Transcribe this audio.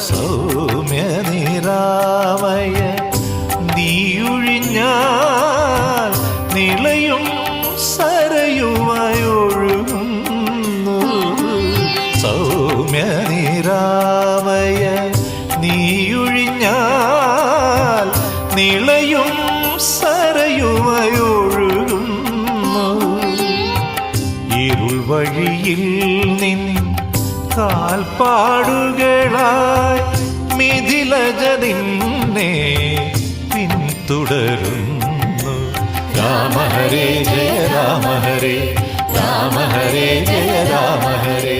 സൗമ്യ നിരാമയ നീയൊഴിഞ്ഞാൽ നിളയും സരയുമായൊഴുകുന്നു. സൗമ്യ നിരാമയ നീയൊഴിഞ്ഞാൽ നിളയും സരയുമായൊഴുകുന്നു. ഇരുൾ വഴിയിൽ നിൻ കാൽപ്പാടുകളായി മിഥിലജ നിന്നെ പിന്തുടരുന്നു. രാമ ഹരേ ജയ രാമ ഹരേ, രാമ ഹരേ ജയ രാമ ഹരേ.